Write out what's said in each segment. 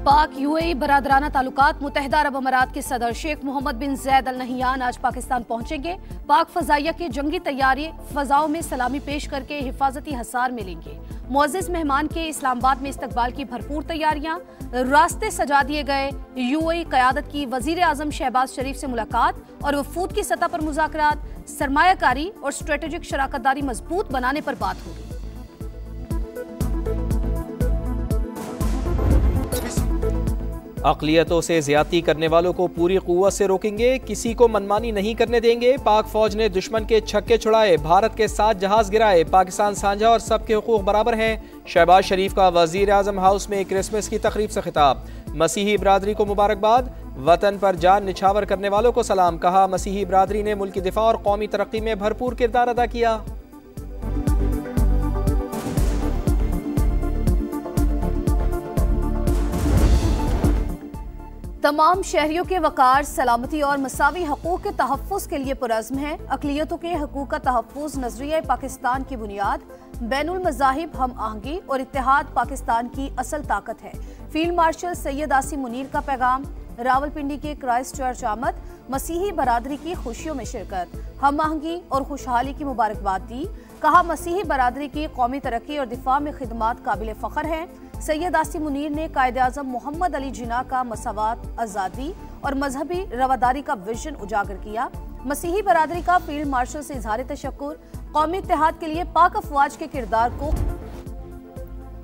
पाक यूएई बरादराना ताल्लुकात मुत्तहिदा अरब अमारात के सदर शेख मोहम्मद बिन जैद अल नहियान आज पाकिस्तान पहुंचेंगे। पाक फजाइया की जंगी तैयारी फजाओं में सलामी पेश करके हिफाजती हसार मिलेंगे। मुअज़्ज़िज़ मेहमान के इस्लामाबाद में इस्तकबाल की भरपूर तैयारियां, रास्ते सजा दिए गए। यूएई क़यादत की वज़ीर आज़म शहबाज शरीफ से मुलाकात और वफूद की सतह पर मुज़ाकरात, सरमायाकारी और स्ट्रेटेजिक शराकतदारी मजबूत बनाने पर बात होगी। अक़लियतों से ज़्यादती करने वालों को पूरी क़ुव्वत से रोकेंगे, किसी को मनमानी नहीं करने देंगे। पाक फौज ने दुश्मन के छक्के छुड़ाए, भारत के 7 जहाज गिराए। पाकिस्तान साझा और सबके हुकूक बराबर हैं। शहबाज शरीफ का वज़ीर आज़म हाउस में क्रिसमस की तकरीब से खिताब। मसीही बरादरी को मुबारकबाद, वतन पर जान निछावर करने वालों को सलाम। कहा मसीही बरादरी ने मुल्क की दिफा और कौमी तरक्की में भरपूर किरदार अदा किया। तमाम शहरियों के वकार, सलामती और मसावी हकूक़ के तहफ़्फ़ुज़ के लिए पुरज़्म है। अक़लियतों के हकूक़ का तहफ़्फ़ुज़ नज़रिया पाकिस्तान की बुनियाद, बैनुल मज़ाहिब हम आहंगी और इत्तेहाद पाकिस्तान की असल ताकत है। फील्ड मार्शल सैयद आसिम मुनीर का पैगाम। रावलपिंडी के क्राइस्ट चर्च आमद, मसीही बरादरी की खुशियों में शिरकत, हम आहंगी और खुशहाली की मुबारकबाद दी। कहा मसीही बरादरी की कौमी तरक्की और दिफा में खिदमात काबिल फ़ख्र हैं। सैयद आसिम मुनीर ने कायदे आज़म मोहम्मद अली जिन्ना का मसावात, आज़ादी और मजहबी रवादारी का विजन उजागर किया। मसीही बरादरी का फील्ड मार्शल से इज़हार तशक्कुर। कौमी इत्तेहाद के लिए पाक अफवाज के किरदार को।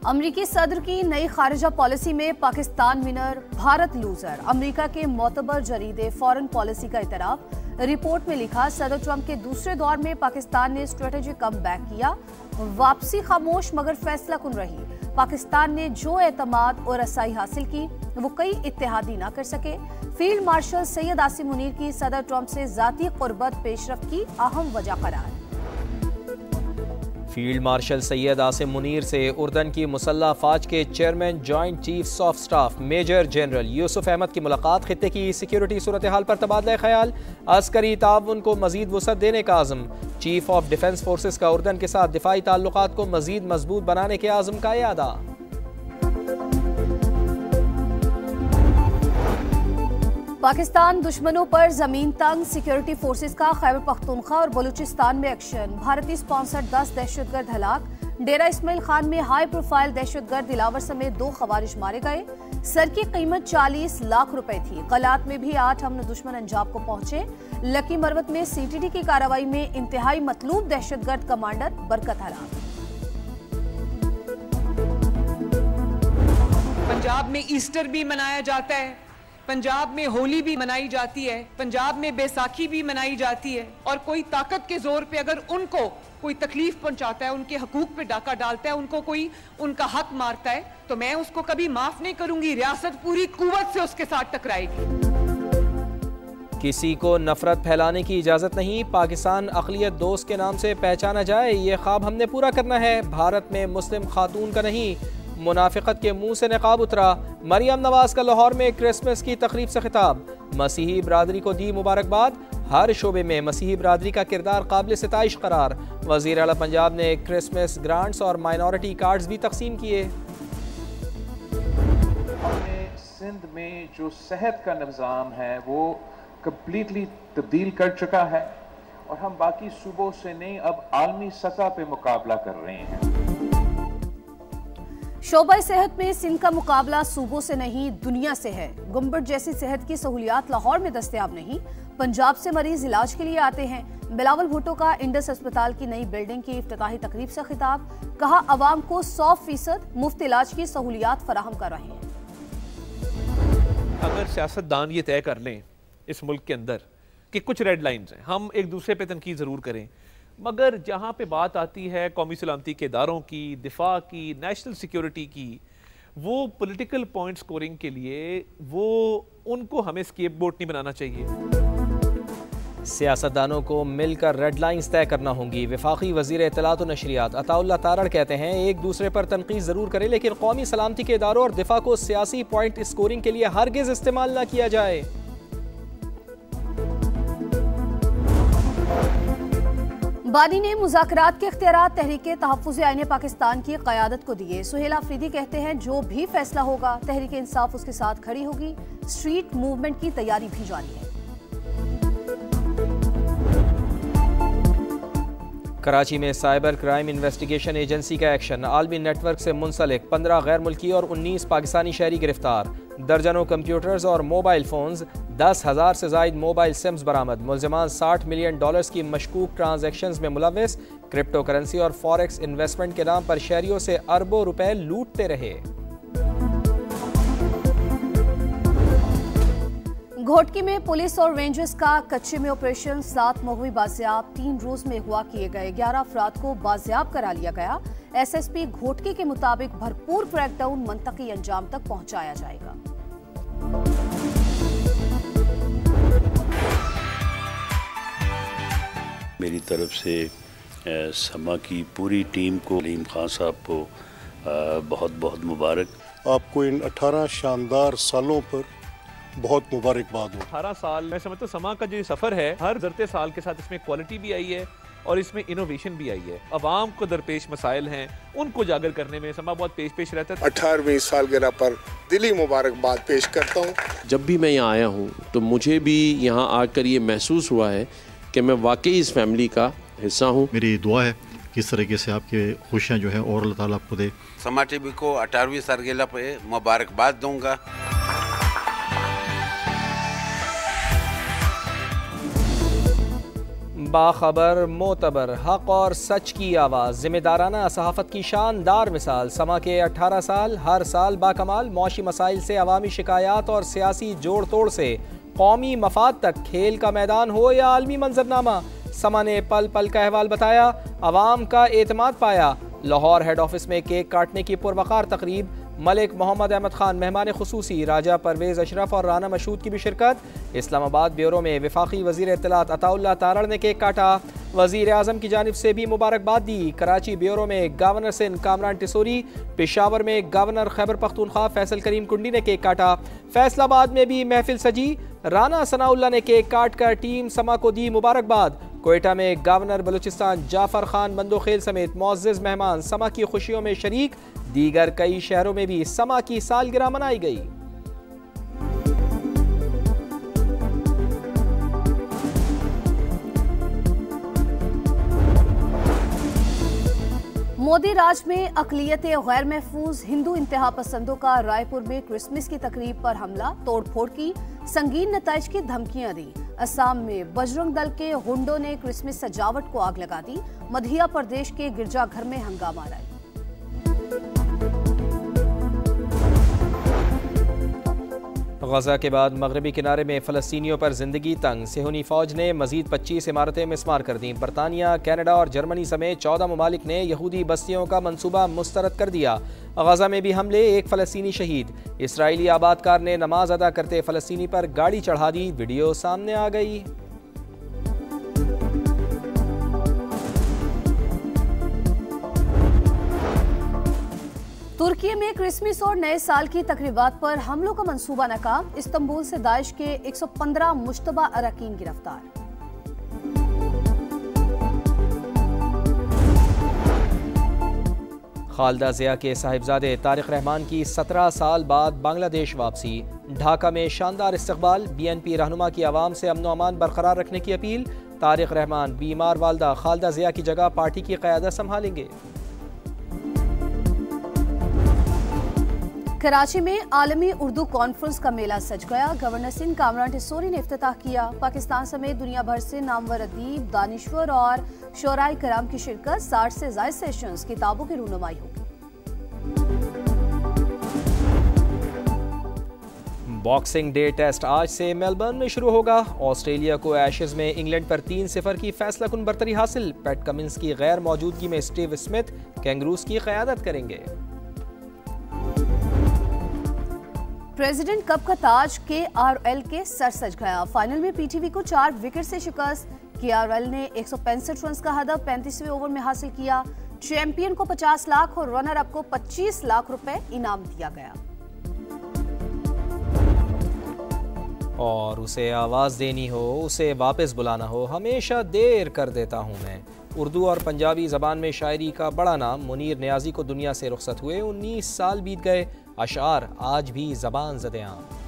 अमरीकी सदर की नई खारिजा पॉलिसी में पाकिस्तान विनर, भारत लूजर। अमरीका के मोतबर जरीदे फॉरेन पॉलिसी का इतराफ। रिपोर्ट में लिखा सदर ट्रंप के दूसरे दौर में पाकिस्तान ने स्ट्रेटेजिक कम बैक किया। वापसी खामोश मगर फैसला कुन रही। पाकिस्तान ने जो एतमाद और रसाई हासिल की वो कई इत्तेहादी ना कर सके। फील्ड मार्शल सैयद आसिम मुनीर की सदर ट्रंप से जाती कुर्बत पेशरफ्त की अहम वजह करार। फील्ड मार्शल सैयद आसिम मुनीर से उर्दन की मुसल्लह अफवाज के chairman joint chiefs of staff major general Yusuf Ahmad की मुलाकात। खित्ते की सिक्योरिटी सूरत हाल पर तबादला ख्याल, अस्करी ताउन को मजीद वसअत देने का आज़म। चीफ ऑफ डिफेंस फोर्सेस का उर्दन के साथ दिफाई ताल्लुकात को मजीद मजबूत बनाने के आज़म का इरादा। पाकिस्तान दुश्मनों पर जमीन तंग, सिक्योरिटी फोर्सेस का खैबर पख्तूनख्वा और बलूचिस्तान में एक्शन। भारतीय स्पॉन्सर्ड 10 दहशतगर्द हलाक। डेरा इस्माइल खान में हाई प्रोफाइल दहशतगर्द दिलावर समेत 2 खवारिज मारे गए। सर की कीमत 40 लाख रुपए थी। कलात में भी 8 हमने दुश्मन अंजाम को पहुंचे। लकी मरवत में सीटीडी की कार्रवाई में इंतहाई मतलूब दहशतगर्द कमांडर बरकत हलाक। पंजाब में ईस्टर भी मनाया जाता है, पंजाब में होली भी मनाई जाती है, पंजाब में बैसाखी भी मनाई जाती है। और कोई ताकत के जोर पे अगर उनको कोई तकलीफ पहुंचाता है, उनके हकूक पे डाका डालता है, उनको कोई उनका हक मारता है, तो मैं उसको कभी माफ नहीं करूंगी। रियासत पूरी कुव्वत से उसके साथ टकराएगी। किसी को नफरत फैलाने की इजाजत नहीं। पाकिस्तान अक़लियत दोस्त के नाम से पहचाना जाए, ये ख्वाब हमने पूरा करना है। भारत में मुस्लिम खातून का नहीं, मुनाफिकत के मुंह से नकाब उतरा। मरियम नवाज का लाहौर में क्रिसमस की तकरीब से खिताब। मसीही बरादरी को दी मुबारकबाद। हर शोबे में मसीही बरादरी का किरदार काबिल सिताइश करार। वज़ीर आला पंजाब ने क्रिसमस ग्रांट्स और माइनॉरिटी कार्ड्स भी तकसीम किए। हमने सिंध में जो सेहत का निज़ाम है वो कम्प्लीटली तब्दील कर चुका है और हम बाकी सूबों से नहीं, अब आलमी सतह पे मुकाबला कर रहे हैं। शोबा सेहत में सिंध का मुकाबला सूबों से नहीं दुनिया से है। गुम्बद जैसी सेहत की सहूलियात लाहौर में दस्तयाब नहीं, पंजाब से मरीज इलाज के लिए आते हैं। बिलावल भुट्टो का इंडस अस्पताल की नई बिल्डिंग की इफ्तिताही तकरीब से खिताब। कहा अवाम को 100% मुफ्त इलाज की सहूलियात फराहम कर रहे हैं। अगर सियासतदान ये तय कर लें इस मुल्क के अंदर कि कुछ रेड लाइन्स हैं, हम एक दूसरे पे तनकीद ज़रूर करें, मगर जहाँ पे बात आती है कौमी सलामती के इदारों की, दिफा की, नेशनल सिक्योरिटी की, वो पॉलिटिकल पॉइंट स्कोरिंग के लिए वो उनको हमें स्केपगोट नहीं बनाना चाहिए। सियासतदानों को मिलकर रेड लाइन्स तय करना होंगी। वफाकी वज़ीर इत्तलात और नशरियात अताउल्लाह तारड़ कहते हैं एक दूसरे पर तनकीद ज़रूर करें, लेकिन कौमी सलामती के इदारों और दिफा को सियासी पॉइंट स्कोरिंग के लिए हरगिज़ इस्तेमाल न किया जाए। बानी ने मुज़ाकरात के इख्तियारात तहरीके तहफ़्फ़ुज़ आईन पाकिस्तान की क़यादत को दिए। सुहेल आफरीदी कहते हैं जो भी फैसला होगा तहरीके इंसाफ उसके साथ खड़ी होगी। स्ट्रीट मूवमेंट की तैयारी भी जारी है। कराची में साइबर क्राइम इन्वेस्टिगेशन एजेंसी का एक्शन। आलमी नेटवर्क से मुंसलिक 15 गैर मुल्की और 19 पाकिस्तानी शहरी गिरफ्तार। दर्जनों कंप्यूटर्स और मोबाइल फोन्स, 10,000 से जायद मोबाइल सिम्स बरामद। मुलजिमान $60 मिलियन की मशकूक ट्रांजैक्शंस में मुलव्वस। क्रिप्टो करेंसी और फॉरेक्स इन्वेस्टमेंट के नाम पर शहरियों से अरबों रुपए लूटते रहे। घोटकी में पुलिस और रेंजर्स का कच्चे में ऑपरेशन। 7 मगवी बाजियाब 3 रोज में हुआ किए गए। 11 अफराद को बाजियाब करा लिया गया। SSP घोटकी के मुताबिक भरपूर क्रैकडाउन मंतकी अंजाम तक पहुंचाया जाएगा। मेरी तरफ से समा की पूरी टीम को, अलीम खान साहब को बहुत बहुत मुबारक। आपको इन 18 शानदार सालों पर बहुत मुबारकबाद हो। 18 साल मैं समझता हूँ समा का जो सफर है, हर गुज़रते साल के साथ इसमें क्वालिटी भी आई है और इसमें इनोवेशन भी आई है। अवाम को दरपेश मसाइल हैं, उनको उजागर करने में समा बहुत पेश रहता है। 18वीं सालगिरह पर दिली मुबारकबाद पेश करता हूँ। जब भी मैं यहाँ आया हूँ तो मुझे भी यहाँ आकर ये महसूस हुआ है कि मैं वाकई इस फैमिली का हिस्सा हूँ। मेरी दुआ है किस तरीके से आपकी खुशियाँ जो है और अल्लाह ताला आपको दे। समा टीवी को 18वीं सालगिरह पे मुबारकबाद दूंगा। बाखबर, मोतबर, हक और सच की आवाज़, जिम्मेदाराना सहाफ़त की शानदार मिसाल। समा के 18 साल, हर साल बाकमाल। मौशी मसाइल से अवामी शिकायत और सियासी जोड़ तोड़ से कौमी मफाद तक, खेल का मैदान हो या आलमी मंजरनामा, समा ने पल पल का अहवाल बताया, अवाम का एतमाद पाया। लाहौर हेड ऑफिस में केक काटने की पुरवकार तकरीब। मलिक मोहम्मद अहमद खान मेहमान खुसूसी, राजा परवेज़ अशरफ और राना मशहूद की भी शिरकत। इस्लामाबाद ब्यूरो में वफाकी वज़ीर इत्तलात अताउल्लाह तारड़ ने केक काटा। वज़ीर आज़म की जानिब से भी मुबारकबाद दी। कराची ब्यूरो में गवर्नर सिंध कामरान टिसोरी, पेशावर में गवर्नर खैबर पख्तूनख्वा फैसल करीम कुंडी ने केक काटा। फैसलाबाद में भी महफिल सजी। राना सनाउल्लाह ने केक काट कर टीम समा को दी मुबारकबाद। कोयटा में गवर्नर बलूचिस्तान जाफर खान बंदोखेल समेत मुअज़्ज़िज़ मेहमान समा की खुशियों में शरीक। दीगर कई शहरों में भी समा की सालगिरह मनाई गई। मोदी राज में अक़लियत गैर महफूज। हिंदू इंतहा पसंदों का रायपुर में क्रिसमस की तकरीब पर हमला, तोड़फोड़ की, संगीन नताइज की धमकियां दी। असम में बजरंग दल के गुंडों ने क्रिसमस सजावट को आग लगा दी। मध्य प्रदेश के गिरजाघर में हंगामा रहा। गजा के बाद मगरबी किनारे में फ़लस्तीनियों पर जिंदगी तंग। सेहूनी फ़ौज ने मजीद 25 इमारतें मिस्मार कर दी। बरतानिया, कनाडा और जर्मनी समेत 14 ममालिक ने यहूदी बस्तियों का मंसूबा मुस्तरद कर दिया। गजा में भी हमले, एक फ़लस्तीनी शहीद। इसराइली आबादकार ने नमाज अदा करते फ़लस्तीनी पर गाड़ी चढ़ा दी। वीडियो सामने आ गई। तुर्की में क्रिसमस और नए साल की तकरीबात पर हमलों का मंसूबा नाकाम। इस्तांबुल से दाइश के 115 मुश्तबा अरकान गिरफ्तार। खालदा ज़िया के साहिबजादे तारिक रहमान की 17 साल बाद बांग्लादेश वापसी। ढाका में शानदार इस्तकबाल। BNP रहनुमा की आवाम से अमन अमान बरकरार रखने की अपील। तारिक रहमान बीमार वालदा खालदा ज़िया की जगह पार्टी की क़यादत संभालेंगे। कराची में आलमी उर्दू कॉन्फ्रेंस का मेला सज गया। गवर्नर सिंध कामरान टिसोरी ने इफ्तिताह किया। पाकिस्तान समेत दुनिया भर से नामवर अदीब, दानिश्वर और शोराए कराम की शिरकत। 60 से ज़ायद सेशंस, किताबों की रूनुमाई होगी। बॉक्सिंग डे टेस्ट आज से मेलबर्न में शुरू होगा। ऑस्ट्रेलिया को एशेज में इंग्लैंड पर 3-0 की फैसलाकुन बरतरी हासिल। पैट कमिंस की गैर मौजूदगी में स्टीव स्मिथ कैंगरूज की क़यादत करेंगे। प्रेसिडेंट कप का ताज KRL के सर सज गया। फाइनल में PTV को 4 विकेट से शिकस्त। KRL ने 165 रन का हदफ 35वें ओवर में हासिल किया। चैंपियन को 50 लाख और रनर अप को 25 लाख रुपए इनाम दिया गया। और उसे आवाज़ देनी हो, उसे वापस बुलाना हो, हमेशा देर कर देता हूँ मैं। उर्दू और पंजाबी ज़बान में शायरी का बड़ा नाम मुनीर नियाज़ी को दुनिया से रुखसत हुए 19 साल बीत गए, अशार आज भी ज़बान ज़दे आम।